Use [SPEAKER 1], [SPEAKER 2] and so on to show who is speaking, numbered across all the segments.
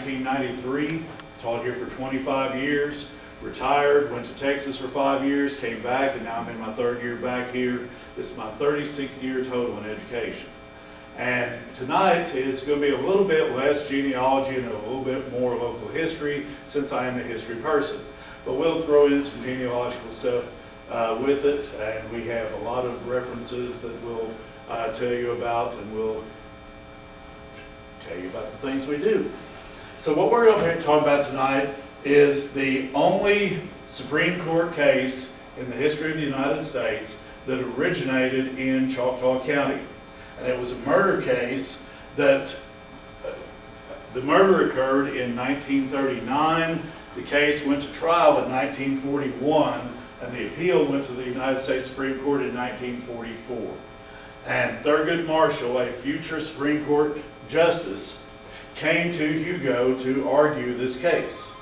[SPEAKER 1] 1993, taught here for 25 years, retired, went to Texas for 5 years, came back, and now I'm in my 3rd year back here. This is my 36th year total in education. And tonight is going to be a little bit less genealogy and a little bit more local history, since I am a history person. But we'll throw in some genealogical stuff with it, and we have a lot of references that we'll tell you about, and we'll tell you about the things we do. So what we're going to be talking about tonight is the only Supreme Court case in the history of the United States that originated in Choctaw County. And it was a murder case that the murder occurred in 1939. The case went to trial in 1941, and the appeal went to the United States Supreme Court in 1944. And Thurgood Marshall, a future Supreme Court justice, came to Hugo to argue this case.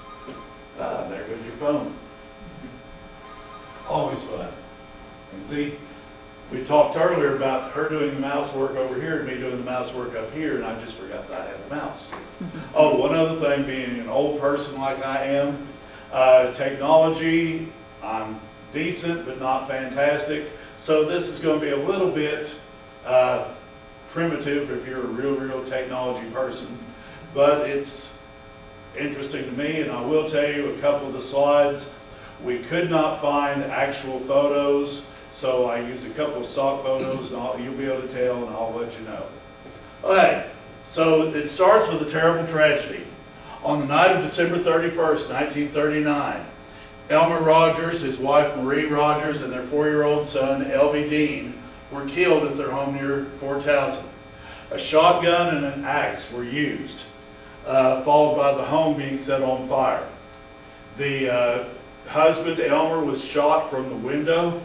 [SPEAKER 1] There goes your phone. Always fun. And see, we talked earlier about her doing the mouse work over here and me doing the mouse work up here, and I just forgot that I had a mouse. Oh, one other thing, being an old person like I am, technology, I'm decent but not fantastic. So this is going to be a little bit primitive if you're a real technology person, but it's interesting to me, and I will tell you a couple of the slides. We could not find actual photos, so I used a couple of stock photos, and you'll be able to tell, and I'll let you know. Okay, so it starts with a terrible tragedy. On the night of December 31st, 1939, Elmer Rogers, his wife Marie Rogers, and their 4-year-old son, Elvie Dean, were killed at their home near Fort Townsend. A shotgun and an axe were used, followed by the home being set on fire. The husband, Elmer, was shot from the window.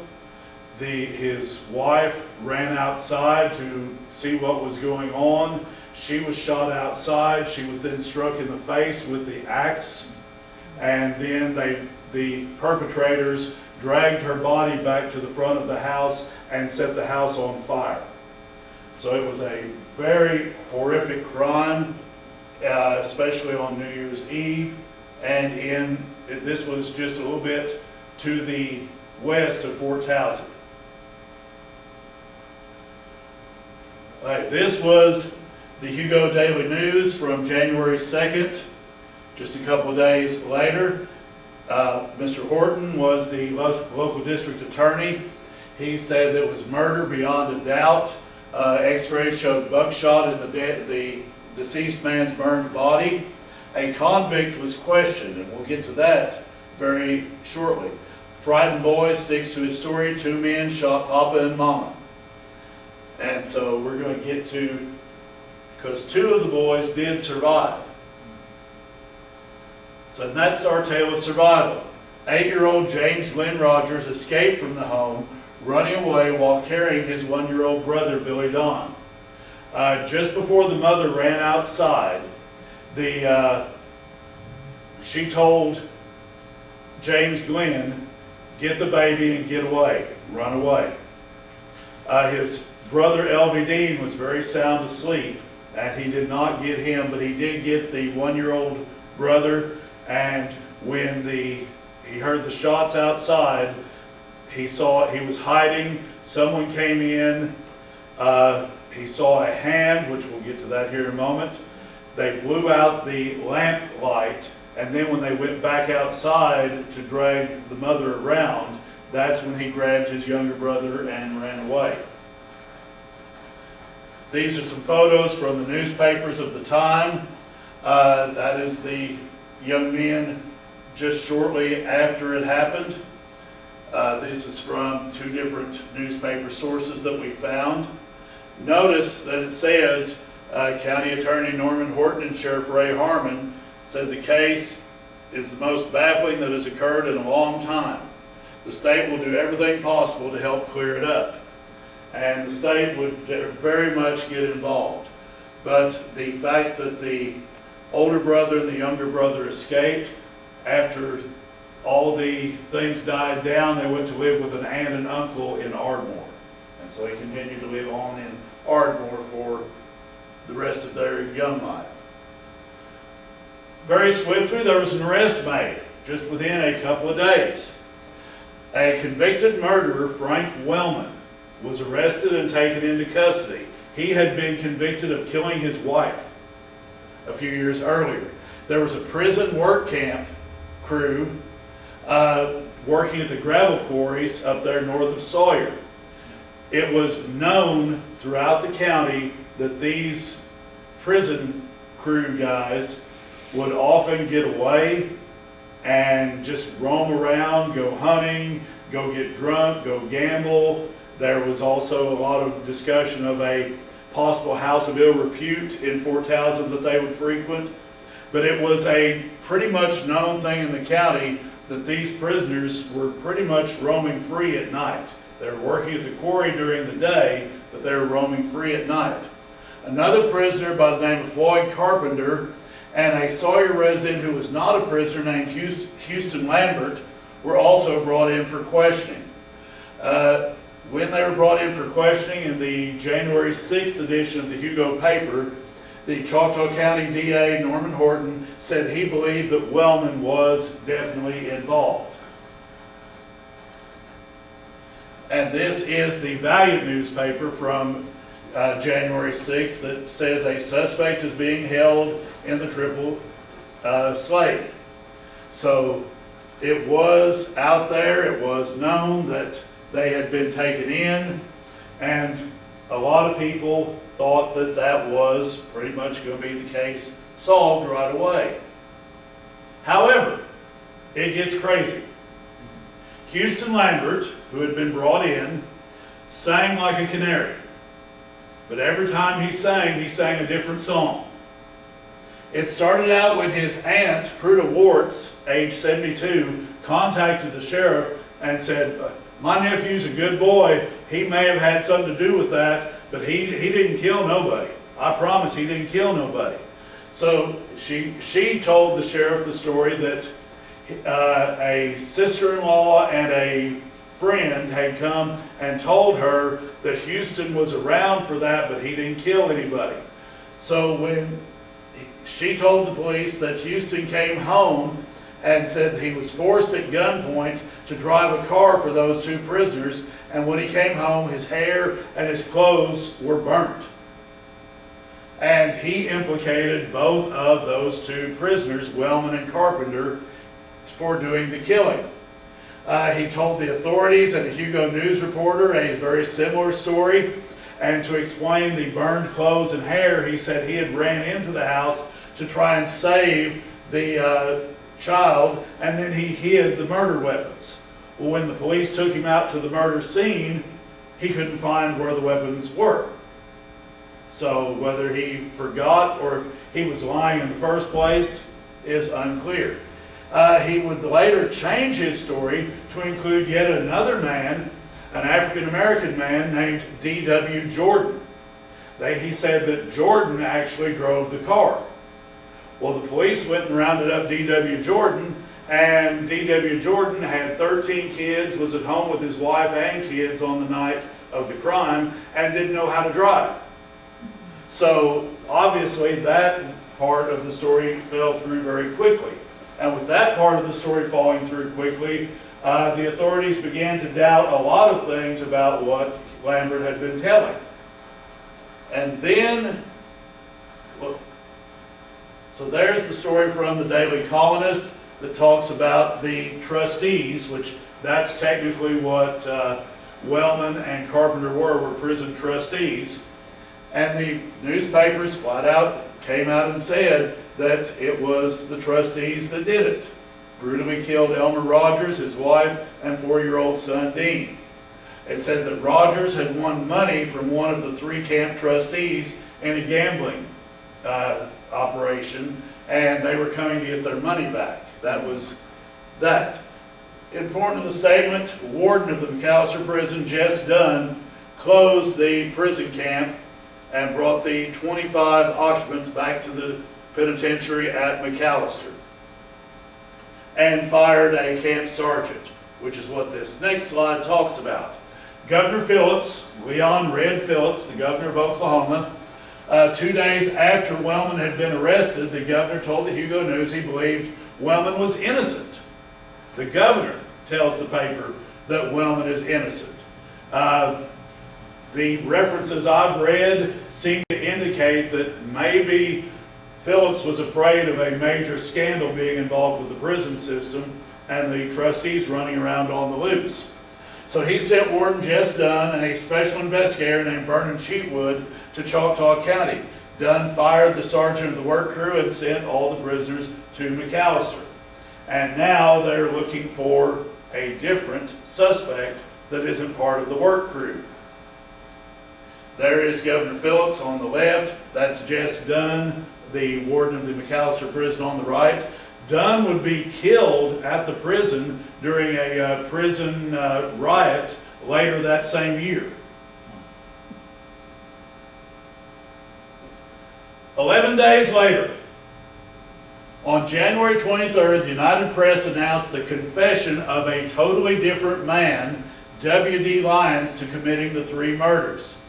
[SPEAKER 1] His wife ran outside to see what was going on. She was shot outside. She was then struck in the face with the axe, and then the perpetrators dragged her body back to the front of the house and set the house on fire. So it was a very horrific crime, especially on New Year's Eve, and this was just a little bit to the west of Fort Townsend. Right, this was the Hugo Daily News from January 2nd, just a couple of days later. Mr. Horton was the local district attorney. He said there was murder beyond a doubt. X-rays showed buckshot in the deceased man's burned body. A convict was questioned, and we'll get to that very shortly. Frightened boy sticks to his story. 2 men shot Papa and Mama. And so we're going to get to, because 2 of the boys did survive. So that's our tale of survival. 8-year-old James Glenn Rogers escaped from the home, running away while carrying his 1-year-old brother, Billy Don. Just before the mother ran outside, she told James Glenn, "Get the baby and get away, run away." His brother, Elvie Dean, was very sound asleep, and he did not get him, but he did get the 1-year-old brother. And when he heard the shots outside, he was hiding. Someone came in. He saw a hand, which we'll get to that here in a moment. They blew out the lamp light, and then when they went back outside to drag the mother around, that's when he grabbed his younger brother and ran away. These are some photos from the newspapers of the time. That is the young men just shortly after it happened. This is from 2 different newspaper sources that we found. Notice that it says County Attorney Norman Horton and Sheriff Ray Harmon said the case is the most baffling that has occurred in a long time. The state will do everything possible to help clear it up. And the state would very much get involved. But the fact that the older brother and the younger brother escaped, after all the things died down, they went to live with an aunt and uncle in Ardmore. And so they continued to live on in Ardmore for the rest of their young life. very swiftly, there was an arrest made, just within a couple of days. A convicted murderer, Frank Wellman, was arrested and taken into custody. He had been convicted of killing his wife a few years earlier. There was a prison work camp crew working at the gravel quarries up there north of Sawyer. It was known throughout the county that these prison crew guys would often get away and just roam around, go hunting, go get drunk, go gamble. There was also a lot of discussion of a possible house of ill repute in Fort Townsend that they would frequent. But it was a pretty much known thing in the county that these prisoners were pretty much roaming free at night. They were working at the quarry during the day, but they were roaming free at night. Another prisoner by the name of Floyd Carpenter and a Sawyer resident who was not a prisoner named Houston Lambert were also brought in for questioning. When they were brought in for questioning in the January 6th edition of the Hugo paper, the Choctaw County DA, Norman Horton, said he believed that Wellman was definitely involved. And this is the Valiant newspaper from January 6th that says a suspect is being held in the triple slave. So it was out there, it was known that they had been taken in, and a lot of people thought that that was pretty much going to be the case solved right away. However, it gets crazy. Houston Lambert, who had been brought in, sang like a canary. But every time he sang a different song. It started out when his aunt, Pruda Warts, age 72, contacted the sheriff and said, "My nephew's a good boy. He may have had something to do with that, but he didn't kill nobody. I promise he didn't kill nobody." So she told the sheriff the story that a sister-in-law and a friend had come and told her that Houston was around for that, but he didn't kill anybody. So when she told the police that Houston came home and said he was forced at gunpoint to drive a car for those two prisoners, and when he came home, his hair and his clothes were burnt. And he implicated both of those two prisoners, Wellman and Carpenter, for doing the killing. He told the authorities and a Hugo News reporter a very similar story, and to explain the burned clothes and hair, he said he had ran into the house to try and save the child, and then he hid the murder weapons. Well, when the police took him out to the murder scene, he couldn't find where the weapons were. So whether he forgot or if he was lying in the first place is unclear. He would later change his story to include yet another man, an African-American man named D.W. Jordan. He said that Jordan actually drove the car. Well, the police went and rounded up D.W. Jordan, and D.W. Jordan had 13 kids, was at home with his wife and kids on the night of the crime, and didn't know how to drive. So obviously that part of the story fell through very quickly. And with that part of the story falling through quickly, the authorities began to doubt a lot of things about what Lambert had been telling. And then, well, so there's the story from the Daily Colonist that talks about the trustees, which that's technically what Wellman and Carpenter were prison trustees. And the newspapers flat out came out and said that it was the trustees that did it. Brutally killed Elmer Rogers, his wife, and 4-year-old son Dean. It said that Rogers had won money from one of the 3 camp trustees in a gambling operation, and they were coming to get their money back. That was that. Informed of the statement, warden of the McAllister prison, Jess Dunn, closed the prison camp and brought the 25 occupants back to the penitentiary at McAllister and fired a camp sergeant, which is what this next slide talks about. Governor Phillips, Leon Red Phillips, the governor of Oklahoma, 2 days after Wellman had been arrested, the governor told the Hugo News he believed Wellman was innocent. The governor tells the paper that Wellman is innocent. The references I've read seem to indicate that maybe Phillips was afraid of a major scandal being involved with the prison system and the trustees running around on the loose. So he sent Warden Jess Dunn and a special investigator named Vernon Cheatwood to Choctaw County. Dunn fired the sergeant of the work crew and sent all the prisoners to McAllister. And now they're looking for a different suspect that isn't part of the work crew. There is Governor Phillips on the left. That's Jess Dunn, the warden of the McAllister prison on the right. Dunn would be killed at the prison during a prison riot later that same year. 11 days later, on January 23rd, the United Press announced the confession of a totally different man, W.D. Lyons, to committing the 3 murders.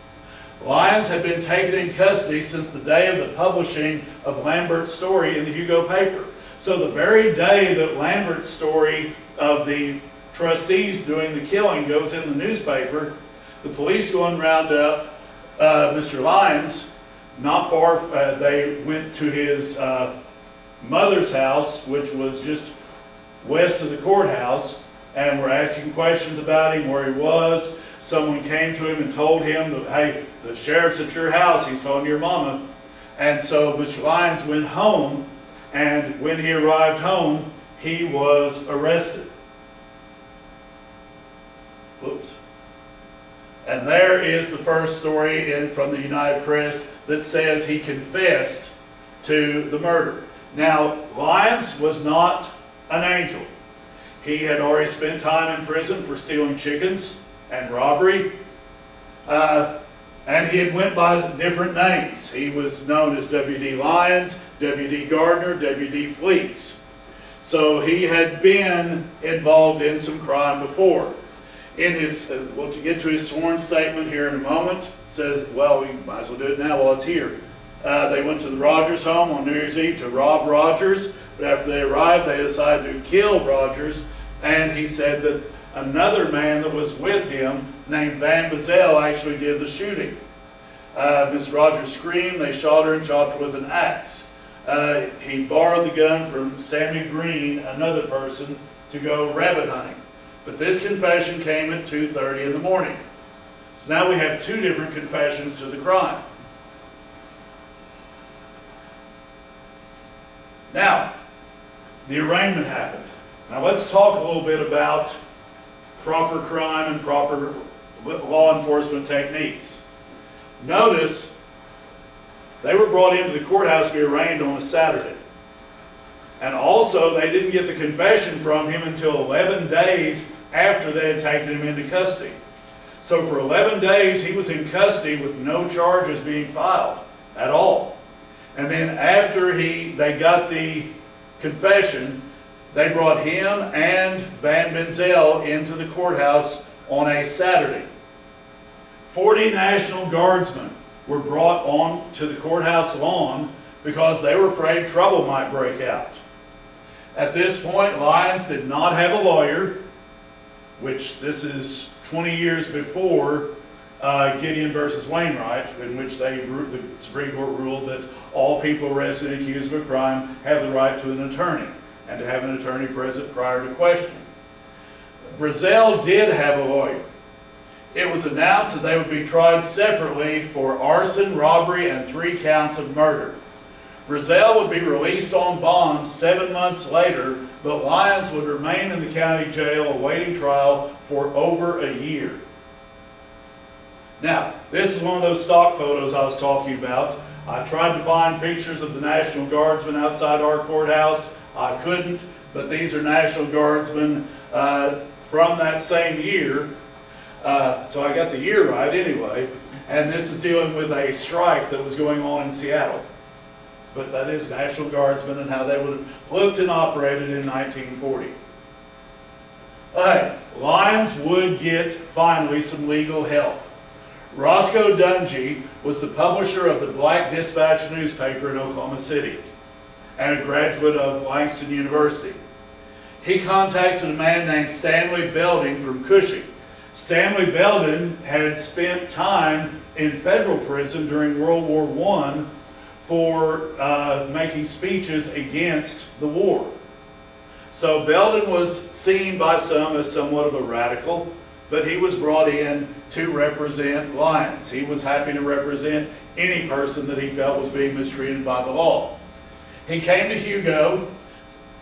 [SPEAKER 1] Lyons had been taken in custody since the day of the publishing of Lambert's story in the Hugo paper. So the very day that Lambert's story of the trustees doing the killing goes in the newspaper, the police go and round up Mr. Lyons. Not far, they went to his mother's house, which was just west of the courthouse, and were asking questions about him, where he was. Someone came to him and told him that, hey, the sheriff's at your house, he's calling your mama. And so Mr. Lyons went home, and when he arrived home, he was arrested. Whoops. And there is the first story from the United Press that says he confessed to the murder. Now, Lyons was not an angel. He had already spent time in prison for stealing chickens and robbery. And he had went by different names. He was known as W.D. Lyons, W.D. Gardner, W.D. Fleets. So he had been involved in some crime before. In his, well, to get to his sworn statement here in a moment, it says, well, we might as well do it now while it's here. They went to the Rogers home on New Year's Eve to rob Rogers, but after they arrived, they decided to kill Rogers, and he said that another man that was with him, named Van Bazell, actually did the shooting. Miss Rogers screamed, they shot her and chopped her with an axe. He borrowed the gun from Sammy Green, another person, to go rabbit hunting. But this confession came at 2:30 in the morning. So now we have 2 different confessions to the crime. Now, the arraignment happened. Now let's talk a little bit about proper crime and proper law enforcement techniques. Notice, they were brought into the courthouse to be arraigned on a Saturday. And also, they didn't get the confession from him until 11 days after they had taken him into custody. So for 11 days, he was in custody with no charges being filed at all. And then after they got the confession, they brought him and Van Benzel into the courthouse on a Saturday. 40 National Guardsmen were brought on to the courthouse lawn because they were afraid trouble might break out. At this point, Lyons did not have a lawyer, which this is 20 years before Gideon versus Wainwright, in which the Supreme Court ruled that all people arrested and accused of a crime have the right to an attorney, and to have an attorney present prior to questioning. Brazel did have a lawyer. It was announced that they would be tried separately for arson, robbery, and 3 counts of murder. Brazel would be released on bond 7 months later, but Lyons would remain in the county jail awaiting trial for over a year. Now, this is one of those stock photos I was talking about. I tried to find pictures of the National Guardsmen outside our courthouse. I couldn't, but these are National Guardsmen from that same year. So I got the year right anyway. And this is dealing with a strike that was going on in Seattle. But that is National Guardsmen and how they would have looked and operated in 1940. Lyons would get finally some legal help. Roscoe Dungy was the publisher of the Black Dispatch newspaper in Oklahoma City and a graduate of Langston University. He contacted a man named Stanley Belding from Cushing. Stanley Belding had spent time in federal prison during World War I for making speeches against the war. So Belding was seen by some as somewhat of a radical, but he was brought in to represent Lyons. He was happy to represent any person that he felt was being mistreated by the law. He came to Hugo,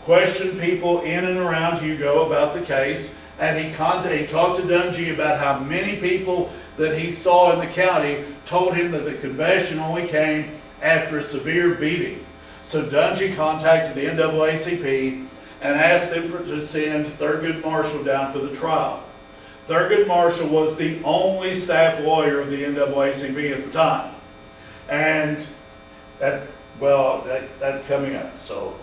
[SPEAKER 1] questioned people in and around Hugo about the case, and he talked to Dungy about how many people that he saw in the county told him that the confession only came after a severe beating. So Dungy contacted the NAACP and asked them to send Thurgood Marshall down for the trial. Thurgood Marshall was the only staff lawyer of the NAACP at the time. And that's coming up. So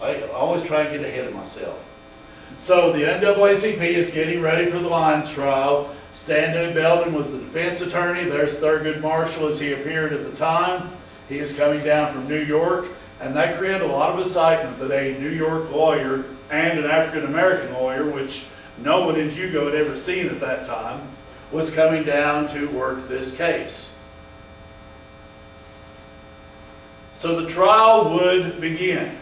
[SPEAKER 1] I always try to get ahead of myself. So the NAACP is getting ready for the Lyons trial. Stanley Belding was the defense attorney. There's Thurgood Marshall as he appeared at the time. He is coming down from New York, and that created a lot of excitement that a New York lawyer and an African-American lawyer, which no one in Hugo had ever seen at that time, was coming down to work this case. So the trial would begin.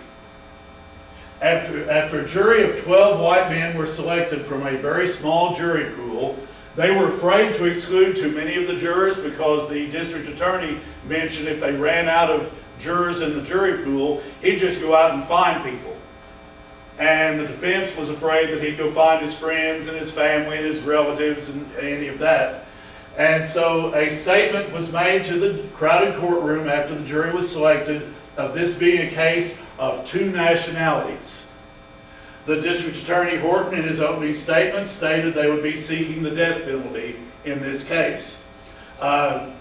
[SPEAKER 1] After a jury of 12 white men were selected from a very small jury pool, they were afraid to exclude too many of the jurors because the district attorney mentioned if they ran out of jurors in the jury pool, he'd just go out and find people. And the defense was afraid that he'd go find his friends and his family and his relatives and any of that. And so a statement was made to the crowded courtroom after the jury was selected of this being a case of two nationalities. The district attorney Horton in his opening statement stated they would be seeking the death penalty in this case. Van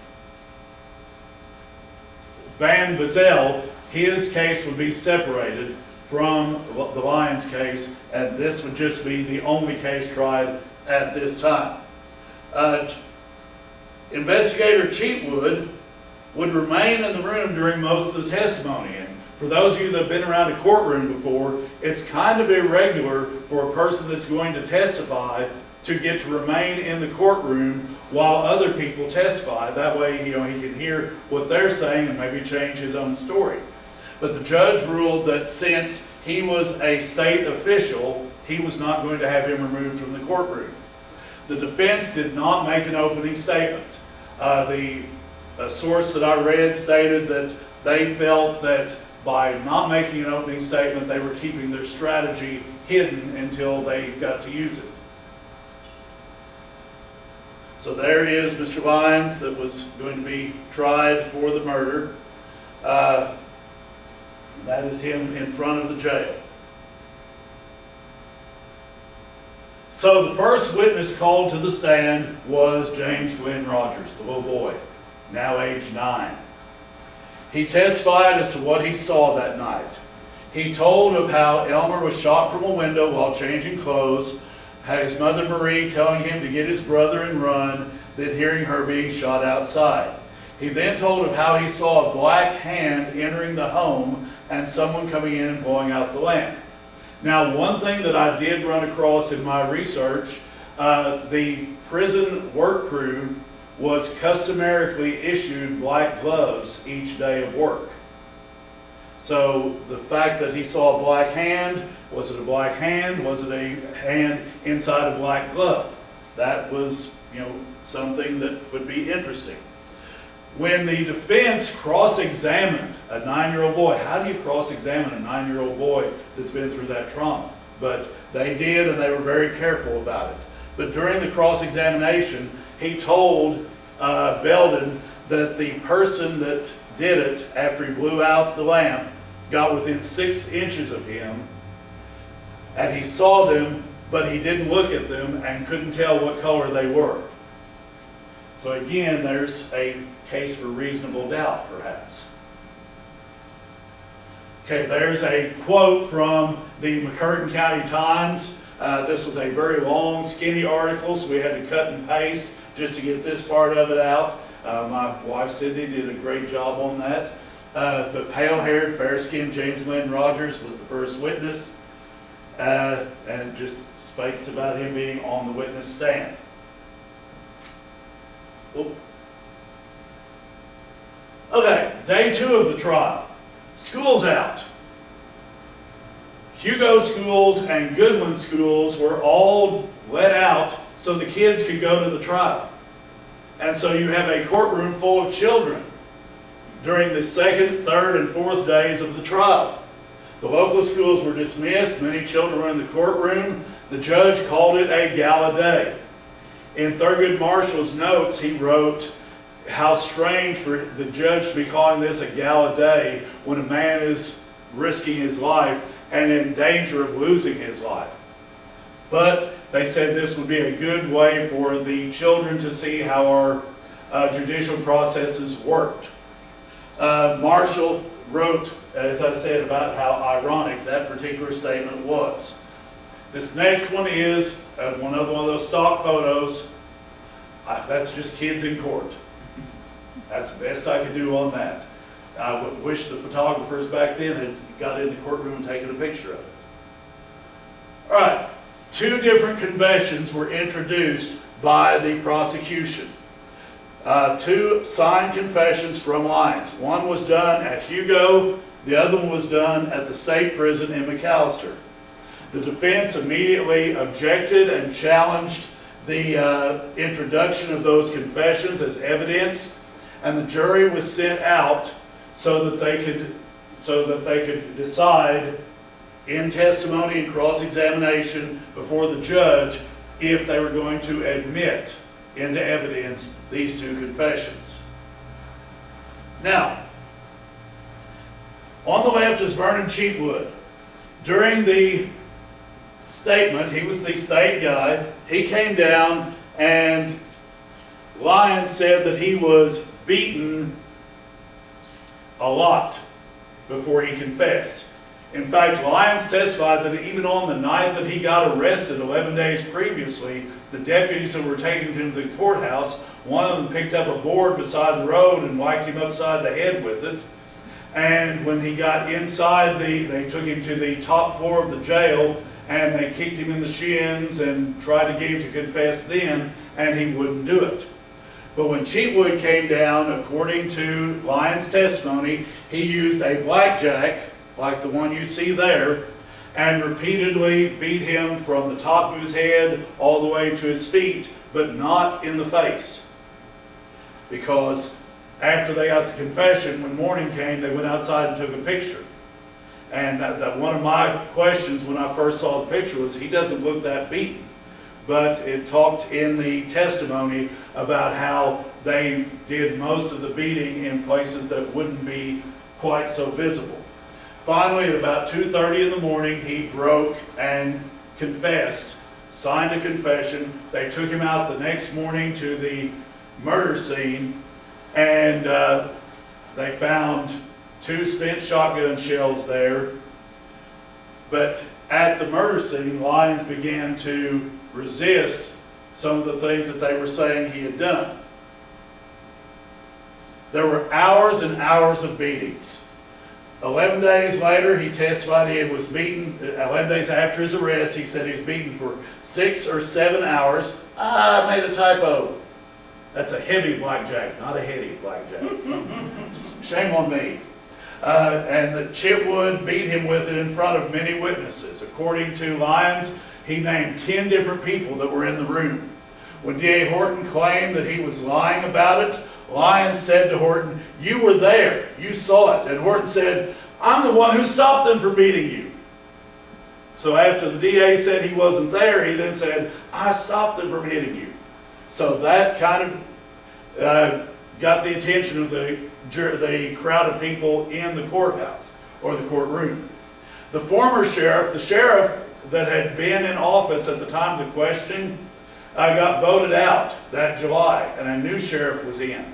[SPEAKER 1] Bazell, his case would be separated from the Lyons case, and this would just be the only case tried at this time. Investigator Cheatwood would remain in the room during most of the testimony. And for those of you that have been around a courtroom before, it's kind of irregular for a person that's going to testify to get to remain in the courtroom while other people testify. That way, he can hear what they're saying and maybe change his own story. But the judge ruled that since he was a state official, he was not going to have him removed from the courtroom. The defense did not make an opening statement. A source that I read stated that they felt that by not making an opening statement, they were keeping their strategy hidden until they got to use it. So there is Mr. Lyons that was going to be tried for the murder. That is him in front of the jail. So the first witness called to the stand was James Glenn Rogers, the little boy, now age 9. He testified as to what he saw that night. He told of how Elmer was shot from a window while changing clothes, had his mother Marie telling him to get his brother and run, then hearing her being shot outside. He then told of how he saw a black hand entering the home and someone coming in and blowing out the lamp. Now, one thing that I did run across in my research, the prison work crew was customarily issued black gloves each day of work. So the fact that he saw a black hand, was it a black hand? Was it a hand inside a black glove? That was, something that would be interesting. When the defense cross-examined a 9-year-old boy, how do you cross-examine a 9-year-old boy that's been through that trauma? But they did, and they were very careful about it. But during the cross-examination, he told Belding that the person that did it after he blew out the lamp got within 6 inches of him, and he saw them, but he didn't look at them and couldn't tell what color they were. So again, there's a case for reasonable doubt, perhaps. Okay, there's a quote from the McCurtain County Times. This was a very long, skinny article, so we had to cut and paste just to get this part of it out. My wife Sydney did a great job on that. But pale-haired, fair-skinned James Glenn Rogers was the first witness, and it just speaks about him being on the witness stand. Oop. Okay, day 2 of the trial. School's out. Hugo schools and Goodwin schools were all let out so the kids could go to the trial. And so you have a courtroom full of children during the 2nd, 3rd, and 4th days of the trial. The local schools were dismissed. Many children were in the courtroom. The judge called it a gala day. In Thurgood Marshall's notes, he wrote, how strange for the judge to be calling this a gala day when a man is risking his life and in danger of losing his life. But they said this would be a good way for the children to see how our judicial processes worked. Marshall wrote, as I said, about how ironic that particular statement was. This next one is one of those stock photos. That's just kids in court. That's the best I could do on that. I wish the photographers back then had got in the courtroom and taken a picture of it. All right, 2 different confessions were introduced by the prosecution. 2 signed confessions from Lyons. One was done at Hugo, the other one was done at the state prison in McAllister. The defense immediately objected and challenged the introduction of those confessions as evidence, and the jury was sent out so that they could decide in testimony and cross-examination before the judge if they were going to admit into evidence these 2 confessions. Now, on the left is Vernon Cheatwood. During the statement, he was the state guy, he came down and Lyons said that he was beaten a lot before he confessed. In fact, Lyons testified that even on the night that he got arrested 11 days previously, the deputies that were taking him to the courthouse, one of them picked up a board beside the road and whacked him upside the head with it. And when he got inside, they took him to the top floor of the jail and they kicked him in the shins and tried to get him to confess then, and he wouldn't do it. But when Cheatwood came down, according to Lyons' testimony, he used a blackjack, like the one you see there, and repeatedly beat him from the top of his head all the way to his feet, but not in the face. Because after they got the confession, when morning came, they went outside and took a picture. And that one of my questions when I first saw the picture was, he doesn't look that beaten. But it talked in the testimony about how they did most of the beating in places that wouldn't be quite so visible. Finally, at about 2:30 in the morning, he broke and confessed, signed a confession. They took him out the next morning to the murder scene, and they found 2 spent shotgun shells there. But at the murder scene, Lyons began to resist some of the things that they were saying he had done. There were hours and hours of beatings. 11 days later, he testified he was beaten. 11 days after his arrest, he said he was beaten for 6 or 7 hours. I made a typo. That's a heavy blackjack, not a heady blackjack. Shame on me. And that Cheatwood beat him with it in front of many witnesses. According to Lyons, he named 10 different people that were in the room. When D.A. Horton claimed that he was lying about it, Lyons said to Horton, "You were there, you saw it." And Horton said, "I'm the one who stopped them from beating you." So after the DA said he wasn't there, he then said, "I stopped them from hitting you." So that kind of got the attention of the crowd of people in the courthouse or the courtroom. The former sheriff, the sheriff that had been in office at the time of the questioning, got voted out that July, and a new sheriff was in.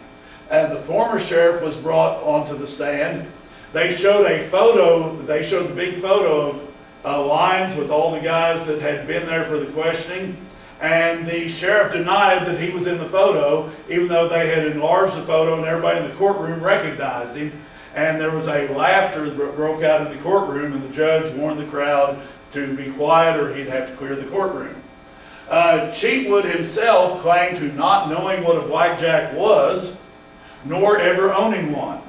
[SPEAKER 1] And the former sheriff was brought onto the stand. They showed a photo, they showed the big photo of Lyons with all the guys that had been there for the questioning, And the sheriff denied that he was in the photo, even though they had enlarged the photo and everybody in the courtroom recognized him. And there was a laughter that broke out in the courtroom, and the judge warned the crowd to be quiet or he'd have to clear the courtroom. Cheatwood himself claimed to not knowing what a blackjack was, nor ever owning one.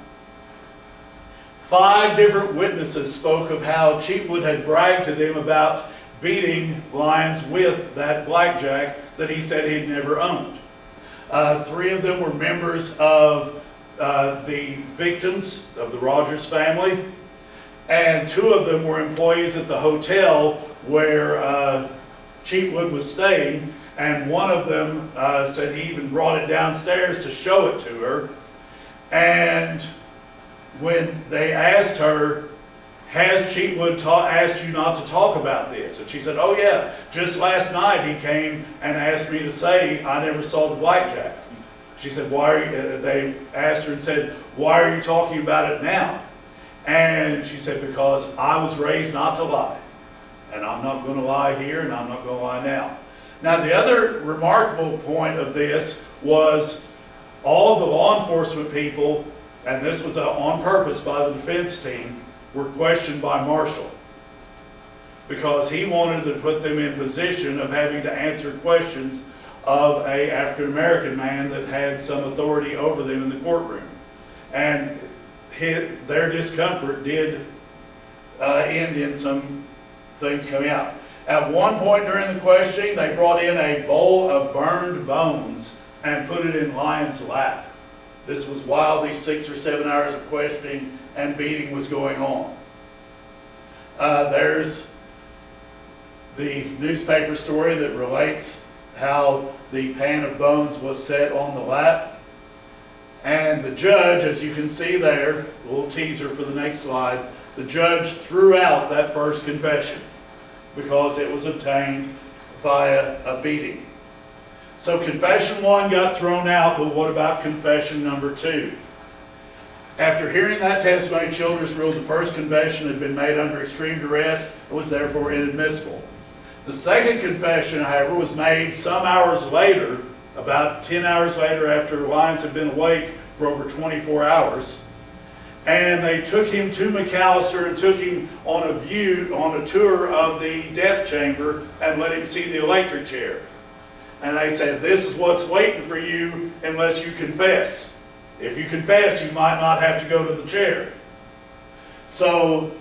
[SPEAKER 1] 5 different witnesses spoke of how Cheatwood had bragged to them about beating Lyons with that blackjack that he said he'd never owned. 3 of them were members of the victims of the Rogers family, and 2 of them were employees at the hotel where Cheatwood was staying, and one of them said he even brought it downstairs to show it to her. And when they asked her, has Cheatwood asked you not to talk about this? And she said, oh yeah, just last night he came and asked me to say I never saw the blackjack. She said, why are you, they asked her and said, why are you talking about it now? And she said, because I was raised not to lie. And I'm not going to lie here, and I'm not going to lie now. Now, the other remarkable point of this was all of the law enforcement people, and this was on purpose by the defense team, were questioned by Marshall, because he wanted to put them in position of having to answer questions of an African American man that had some authority over them in the courtroom. And their discomfort did end in some things coming out. At one point during the questioning, they brought in a bowl of burned bones and put it in Lyons' lap. This was while these 6 or 7 hours of questioning and beating was going on. There's the newspaper story that relates how the pan of bones was set on the lap. And the judge, as you can see there, a little teaser for the next slide, the judge threw out that first confession because it was obtained via a beating. So confession 1 got thrown out, but what about confession number 2? After hearing that testimony, Childress ruled the first confession had been made under extreme duress and was therefore inadmissible. The second confession, however, was made some hours later, about 10 hours later after Lyons had been awake for over 24 hours. And they took him to McAllister and took him on a tour of the death chamber and let him see the electric chair. And they said, this is what's waiting for you unless you confess. If you confess, you might not have to go to the chair. So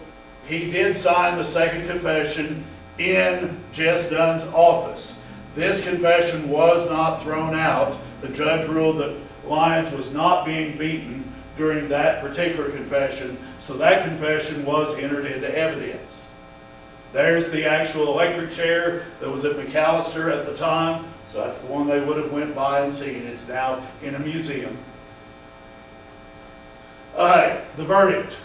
[SPEAKER 1] he did sign the second confession in Jess Dunn's office. This confession was not thrown out. The judge ruled that Lyons was not being beaten during that particular confession, so that confession was entered into evidence. There's the actual electric chair that was at McAllister at the time, so that's the one they would have went by and seen. It's now in a museum. The verdict.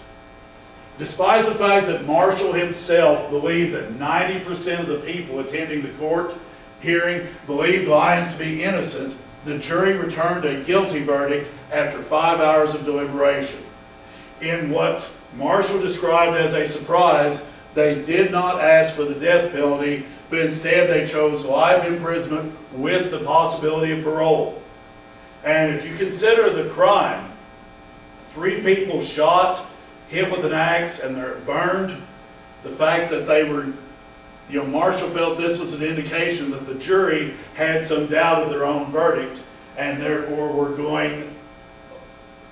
[SPEAKER 1] Despite the fact that Marshall himself believed that 90% of the people attending the court hearing believed Lyons to be innocent, the jury returned a guilty verdict after 5 hours of deliberation. In what Marshall described as a surprise, they did not ask for the death penalty, but instead they chose life imprisonment with the possibility of parole. And if you consider the crime, 3 people shot, hit with an axe, and they're burned, the fact that they were, Marshall felt this was an indication that the jury had some doubt of their own verdict and therefore were going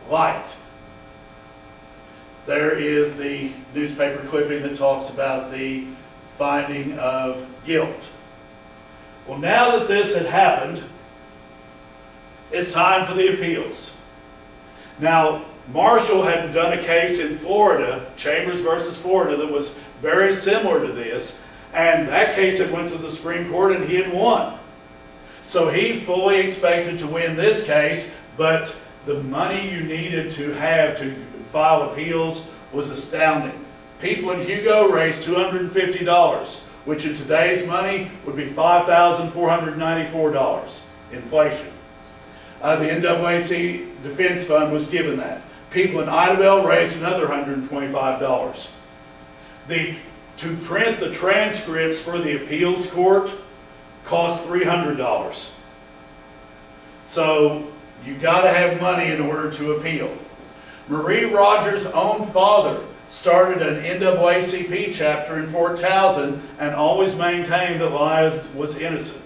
[SPEAKER 1] light. There is the newspaper clipping that talks about the finding of guilt. Well, now that this had happened, it's time for the appeals. Now, Marshall had done a case in Florida, Chambers versus Florida, that was very similar to this, and that case had went to the Supreme Court and he had won. So he fully expected to win this case, but the money you needed to have to file appeals was astounding. People in Hugo raised $250, which in today's money would be $5,494, inflation. The NAACP Defense Fund was given that. People in Idabel raised another $125. To print the transcripts for the appeals court cost $300. So you got to have money in order to appeal. Marie Rogers' own father started an NAACP chapter in Fort Townsend and always maintained that Lyons was innocent.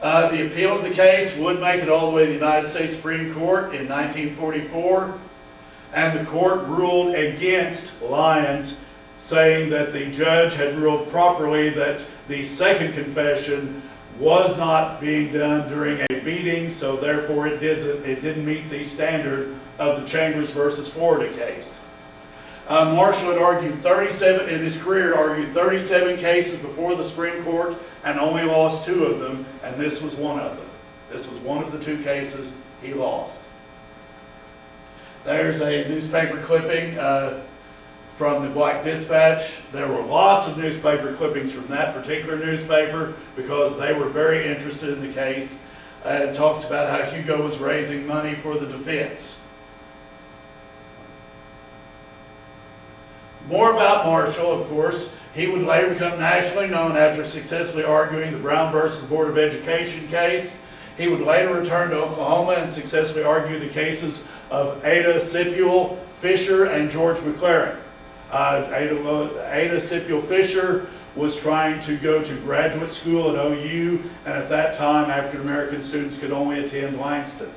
[SPEAKER 1] The appeal of the case would make it all the way to the United States Supreme Court in 1944, and the court ruled against Lyons, saying that the judge had ruled properly that the second confession was not being done during a beating, so therefore it didn't meet the standard of the Chambers versus Florida case. Marshall had argued 37, in his career, argued 37 cases before the Supreme Court and only lost 2 of them, and this was one of them. This was one of the 2 cases he lost. There's a newspaper clipping from the Black Dispatch. There were lots of newspaper clippings from that particular newspaper because they were very interested in the case. It talks about how Hugo was raising money for the defense. More about Marshall, of course. He would later become nationally known after successfully arguing the Brown versus Board of Education case. He would later return to Oklahoma and successfully argue the cases of Ada Sipule Fisher and George McLaren. Ada Sipule Fisher was trying to go to graduate school at OU, and at that time African American students could only attend Langston.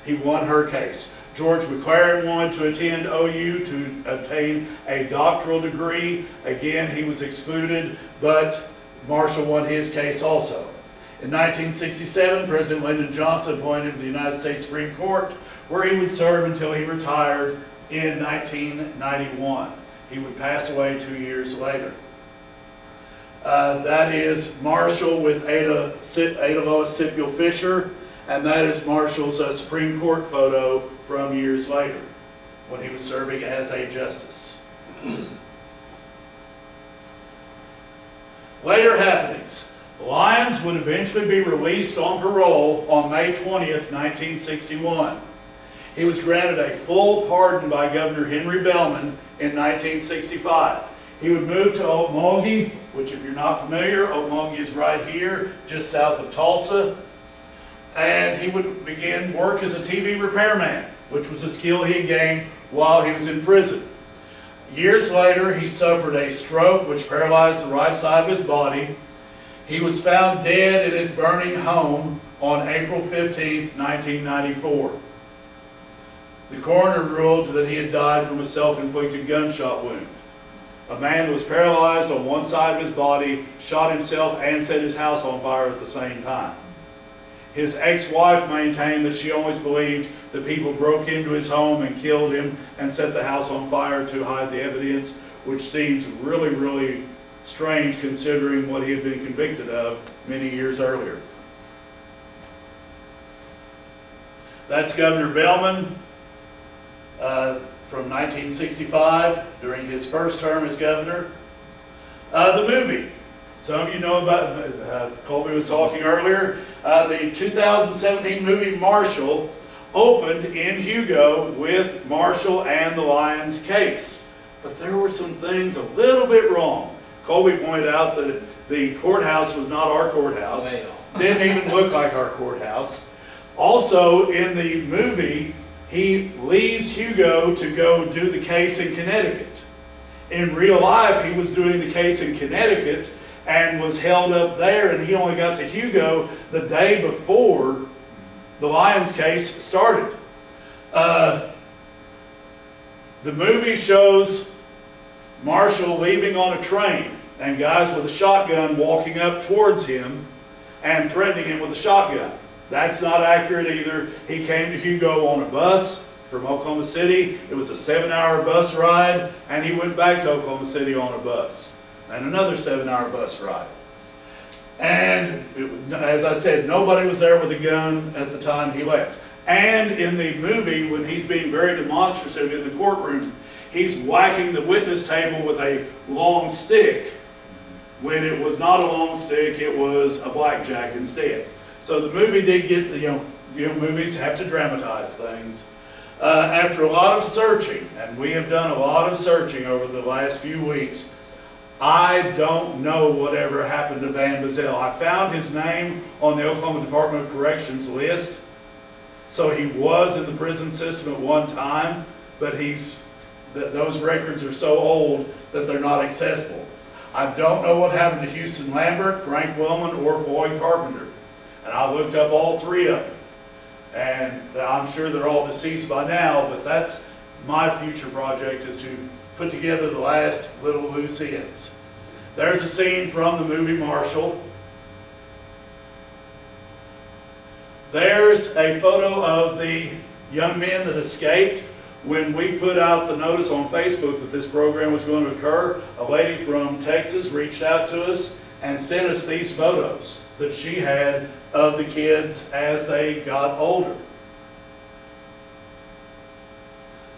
[SPEAKER 1] He won her case. George McLaren wanted to attend OU to obtain a doctoral degree. Again, he was excluded, but Marshall won his case also. In 1967, President Lyndon Johnson appointed him to the United States Supreme Court, where he would serve until he retired in 1991. He would pass away 2 years later. That is Marshall with Ada Lois Sipule Fisher, and that is Marshall's Supreme Court photo from years later when he was serving as a justice. Later happenings. Lyons would eventually be released on parole on May 20th, 1961. He was granted a full pardon by Governor Henry Bellman in 1965. He would move to Okmulgee, which if you're not familiar, Okmulgee is right here, just south of Tulsa. And he would begin work as a TV repairman, which was a skill he had gained while he was in prison. Years later, he suffered a stroke which paralyzed the right side of his body. He was found dead in his burning home on April 15, 1994. The coroner ruled that he had died from a self-inflicted gunshot wound. A man who was paralyzed on one side of his body shot himself and set his house on fire at the same time. His ex-wife maintained that she always believed that people broke into his home and killed him and set the house on fire to hide the evidence, which seems really, really strange considering what he had been convicted of many years earlier. That's Governor Bellman from 1965 during his first term as governor. The movie. Some of you know about, Colby was talking earlier, the 2017 movie Marshall opened in Hugo with Marshall and the Lyons case. But there were some things a little bit wrong. Colby pointed out that the courthouse was not our courthouse. Didn't even look like our courthouse. Also, in the movie, he leaves Hugo to go do the case in Connecticut. In real life, he was doing the case in Connecticut and was held up there, and he only got to Hugo the day before the Lyons case started. The movie shows Marshall leaving on a train and guys with a shotgun walking up towards him and threatening him with a shotgun. That's not accurate either. He came to Hugo on a bus from Oklahoma City. It was a 7-hour bus ride, and he went back to Oklahoma City on a bus. And another 7-hour bus ride. And as I said, nobody was there with a gun at the time he left. And in the movie, when he's being very demonstrative in the courtroom, he's whacking the witness table with a long stick. When it was not a long stick, it was a blackjack instead. So the movie did get, movies have to dramatize things. After a lot of searching, and we have done a lot of searching over the last few weeks, I don't know whatever happened to Van Bazell. I found his name on the Oklahoma Department of Corrections list. So he was in the prison system at one time, but those records are so old that they're not accessible. I don't know what happened to Houston Lambert, Frank Wellman, or Floyd Carpenter. And I looked up all three of them. And I'm sure they're all deceased by now, but that's my future project, is to put together the last little loose ends. There's a scene from the movie Marshall. There's a photo of the young men that escaped. When we put out the notice on Facebook that this program was going to occur, a lady from Texas reached out to us and sent us these photos that she had of the kids as they got older.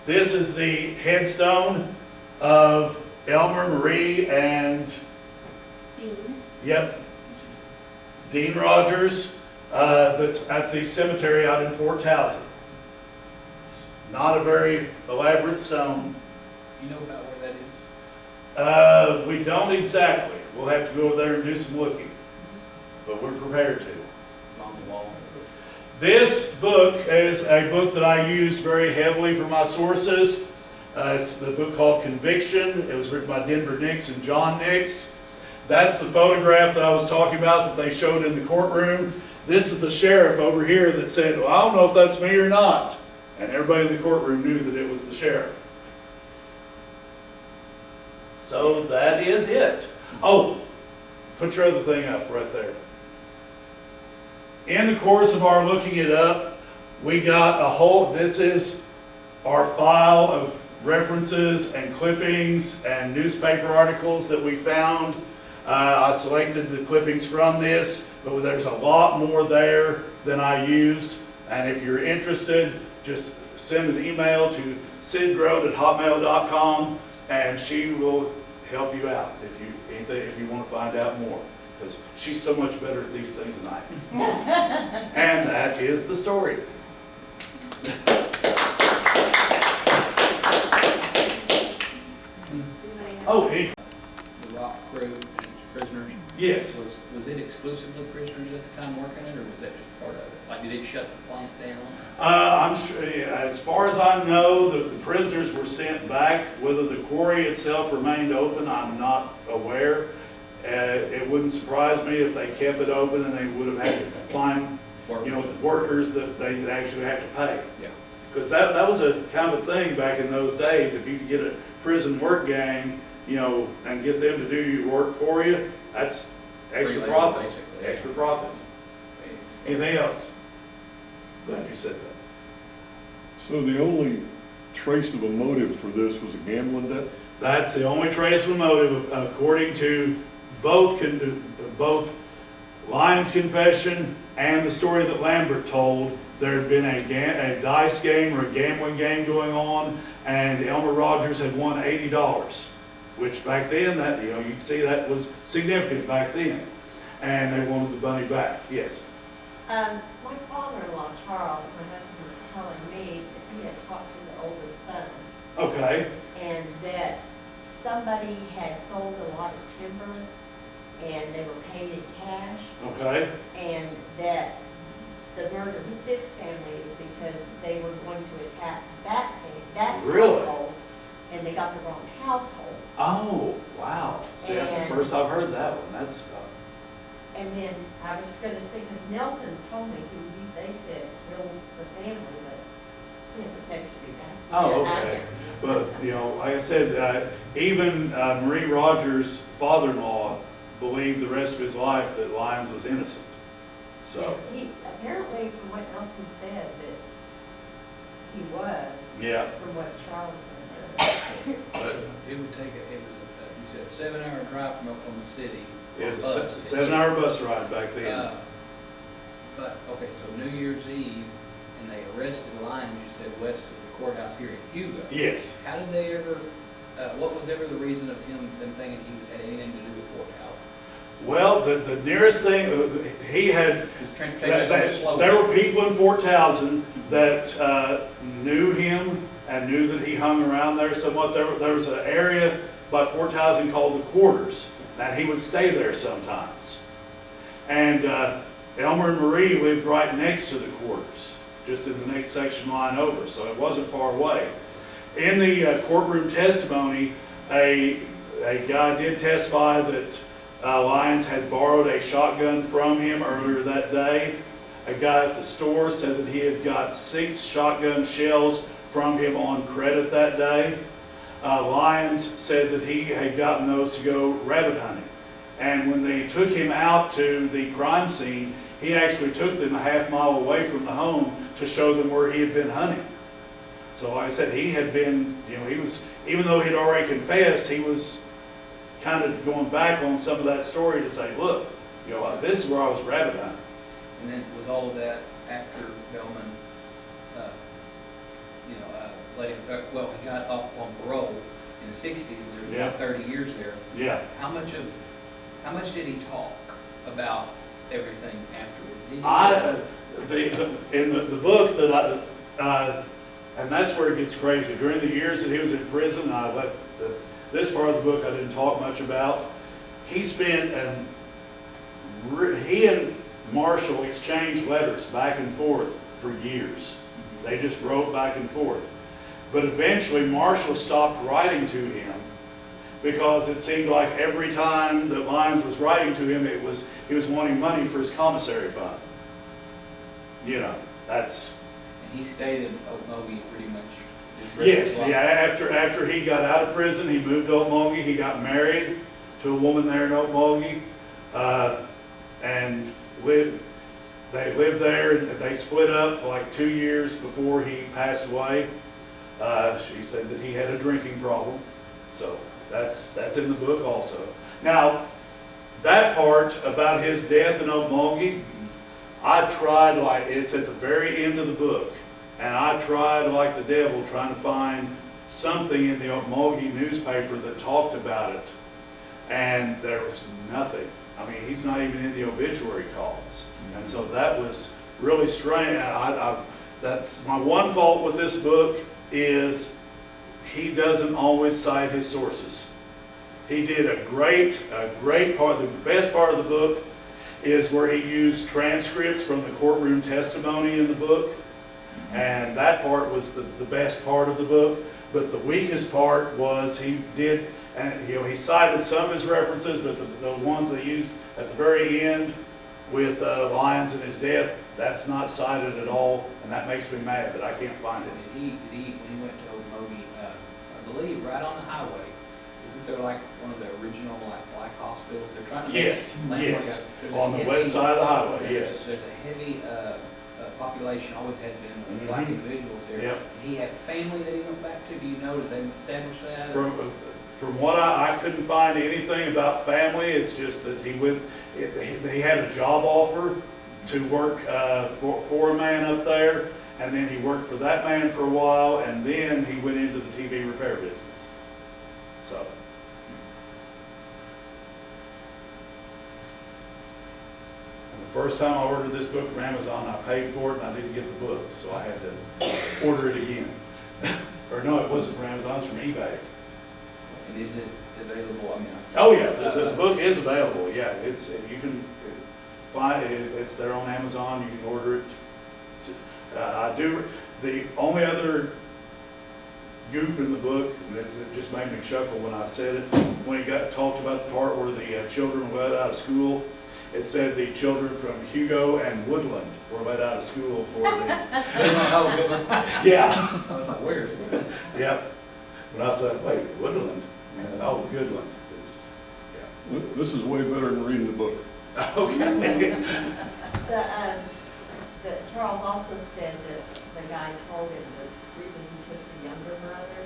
[SPEAKER 1] This is the headstone of Elmer, Marie, and Dean Rogers, that's at the cemetery out in Fort Towson. It's not a very elaborate stone.
[SPEAKER 2] You know about where that is?
[SPEAKER 1] We don't exactly. We'll have to go over there and do some looking, but we're prepared to.
[SPEAKER 2] On the wall.
[SPEAKER 1] This book is a book that I use very heavily for my sources. It's the book called Conviction. It was written by Denver Nix and John Nix. That's the photograph that I was talking about that they showed in the courtroom. This is the sheriff over here that said, well, I don't know if that's me or not. And everybody in the courtroom knew that it was the sheriff. So that is it. Oh, put your other thing up right there. In the course of our looking it up, we got a whole, this is our file of references and clippings and newspaper articles that we found. I selected the clippings from this, but there's a lot more there than I used. And if you're interested, just send an email to sidgrode@hotmail.com and she will help you out if you want to find out more. Because she's so much better at these things than I am. And that is the story. Oh,
[SPEAKER 2] The rock crew and its prisoners.
[SPEAKER 1] yes.
[SPEAKER 2] Was it exclusively prisoners at the time working it, or was that just part of it? Like, did it shut the plant down?
[SPEAKER 1] I'm sure, as far as I know, the prisoners were sent back. Whether the quarry itself remained open, I'm not aware. It wouldn't surprise me if they kept it open and they would have had to find, workers that they actually have to pay.
[SPEAKER 2] Yeah.
[SPEAKER 1] Because that was a kind of a thing back in those days. If you could get a prison work gang, and get them to do your work for you, that's extra profit.
[SPEAKER 2] Basically.
[SPEAKER 1] Extra profit. Anything else? Glad you said that.
[SPEAKER 3] So the only trace of a motive for this was a gambling debt?
[SPEAKER 1] That's the only trace of a motive, according to both Lyon's confession and the story that Lambert told. There had been a dice game or a gambling game going on, and Elmer Rogers had won $80, which back then, that you can see that was significant back then, and they wanted the money back. Yes.
[SPEAKER 4] My father-in-law, Charles, my husband was telling me that he had talked to the older son,
[SPEAKER 1] Okay.
[SPEAKER 4] and that somebody had sold a lot of timber, and they were paid in cash,
[SPEAKER 1] Okay.
[SPEAKER 4] and that the murder with this family is because they were going to attack that
[SPEAKER 1] Really?
[SPEAKER 4] household, and they got the wrong household.
[SPEAKER 1] Oh, wow. See, that's the
[SPEAKER 4] And-
[SPEAKER 1] first I've heard that one. That's
[SPEAKER 4] And then I was gonna say, because Nelson told me they said killed the family, but he has a text me back.
[SPEAKER 1] Oh,
[SPEAKER 4] Yeah, I
[SPEAKER 1] okay.
[SPEAKER 4] can't-
[SPEAKER 1] But, like I said, even Marie Rogers' father-in-law believed the rest of his life that Lyons was innocent. So,
[SPEAKER 4] He, apparently from what Nelson said, that he was,
[SPEAKER 1] yeah.
[SPEAKER 4] from what Charles said.
[SPEAKER 2] It would take, you said a 7-hour drive from Oklahoma City.
[SPEAKER 1] It was a
[SPEAKER 2] Bus.
[SPEAKER 1] 7-hour bus ride back then.
[SPEAKER 2] But, okay, so New Year's Eve, and they arrested Lyons, you said, west of the courthouse here in Hugo.
[SPEAKER 1] Yes.
[SPEAKER 2] How did they ever, what was ever the reason of them thinking he had anything to do with Fort Howard?
[SPEAKER 1] Well, the nearest thing, he had,
[SPEAKER 2] Because transportation was slow.
[SPEAKER 1] there were people in Fort Towson that knew him and knew that he hung around there somewhat. There was an area by Fort Townsend called the Quarters, and he would stay there sometimes. And Elmer and Marie lived right next to the Quarters, just in the next section line over, so it wasn't far away. In the courtroom testimony, a guy did testify that Lyons had borrowed a shotgun from him earlier that day. A guy at the store said that he had got 6 shotgun shells from him on credit that day. Lyons said that he had gotten those to go rabbit hunting. And when they took him out to the crime scene, he actually took them a half mile away from the home to show them where he had been hunting. So like I said, he had been, he was, even though he'd already confessed, he was kind of going back on some of that story to say, look, this is where I was rabbit hunting.
[SPEAKER 2] And then was all of that after Bellman, let him, he got off on parole in the 60s, and there was about 30 years there.
[SPEAKER 1] Yeah.
[SPEAKER 2] How much did he talk about everything afterward?
[SPEAKER 1] In the book that and that's where it gets crazy. During the years that he was in prison, this part of the book I didn't talk much about. He and Marshall exchanged letters back and forth for years. They just wrote back and forth. But eventually Marshall stopped writing to him because it seemed like every time that Lyons was writing to him, he was wanting money for his commissary fund. That's...
[SPEAKER 2] And he stayed in Okmulgee pretty much his rest
[SPEAKER 1] Yes,
[SPEAKER 2] of his life.
[SPEAKER 1] yeah. After he got out of prison, he moved to Okmulgee. He got married to a woman there in Okmulgee, and they lived there. They split up like 2 years before he passed away. She said that he had a drinking problem, so that's in the book also. Now, that part about his death in Okmulgee, I tried, it's at the very end of the book, and I tried like the devil trying to find something in the Okmulgee newspaper that talked about it, and there was nothing. I mean, he's not even in the obituary columns, and so that was really strange. That's my one fault with this book, is he doesn't always cite his sources. He did a great part. The best part of the book is where he used transcripts from the courtroom testimony in the book, and that part was the best part of the book. But the weakest part was he cited some of his references, but the ones they used at the very end with Lyons and his death, that's not cited at all, and that makes me mad that I can't find it.
[SPEAKER 2] When he went to Okmulgee, I believe right on the highway, isn't there like one of the original black hospitals? They're trying to
[SPEAKER 1] Yes, on the
[SPEAKER 2] heavy,
[SPEAKER 1] west side of the highway, yes.
[SPEAKER 2] There's a heavy population, always has been, of black individuals there.
[SPEAKER 1] Yep.
[SPEAKER 2] He had family that he went back to. Do you know, did they establish that?
[SPEAKER 1] From what I couldn't find anything about family. It's just that he had a job offer to work for a man up there, and then he worked for that man for a while, and then he went into the TV repair business. So. And the first time I ordered this book from Amazon, I paid for it and I didn't get the book, so I had to order it again. Or no, it wasn't from Amazon, it was from eBay.
[SPEAKER 2] And is it available?
[SPEAKER 1] Oh yeah, the book is available. Yeah, you can find it. It's there on Amazon. You can order it. I do. The only other goof in the book, and it just made me chuckle when I said it, when it talked about the part where the children were let out of school. It said the children from Hugo and Woodland were let out of school for the. Yeah.
[SPEAKER 2] I was like, where's Woodland?
[SPEAKER 1] Yep. When I said, wait, Woodland. Oh, Goodland.
[SPEAKER 3] Yeah. This is way better than reading the book.
[SPEAKER 1] Okay.
[SPEAKER 4] Charles also said that the guy told him the reason he took the younger brother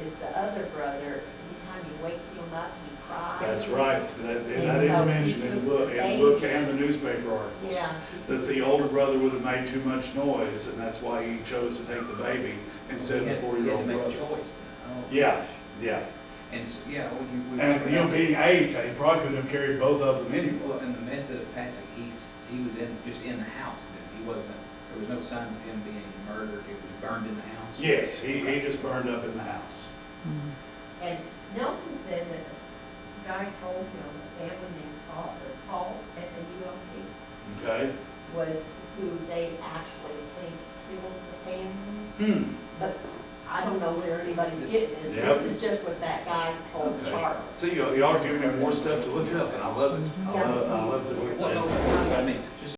[SPEAKER 4] is the other brother, anytime you wake him up, he cries.
[SPEAKER 1] That's right. That is mentioned in the book and the newspaper articles.
[SPEAKER 4] Yeah.
[SPEAKER 1] That the older brother would have made too much noise, and that's why he chose to take the baby instead of the 4-year-old
[SPEAKER 2] brother.
[SPEAKER 1] brother.
[SPEAKER 2] He had to make a choice.
[SPEAKER 1] Yeah, yeah.
[SPEAKER 2] And so, yeah,
[SPEAKER 1] And being 8, he probably couldn't have carried both of them anyway.
[SPEAKER 2] Well, in the method of passing, he was just in the house. There was no signs of him being murdered. He was burned in the house.
[SPEAKER 1] Yes, he just burned up in the house.
[SPEAKER 4] And Nelson said that the guy told him a family named Paul, F-A-U-L-T,
[SPEAKER 1] Okay.
[SPEAKER 4] was who they actually think killed the family.
[SPEAKER 1] Hmm.
[SPEAKER 4] But I don't know where anybody's getting this.
[SPEAKER 1] Yep.
[SPEAKER 4] This is just what that guy told
[SPEAKER 1] Okay.
[SPEAKER 4] Charlie.
[SPEAKER 1] See, y'all are giving me more stuff to look up, and I love it. I love to look
[SPEAKER 2] Well,
[SPEAKER 1] at
[SPEAKER 2] no,
[SPEAKER 1] it.
[SPEAKER 2] I mean, just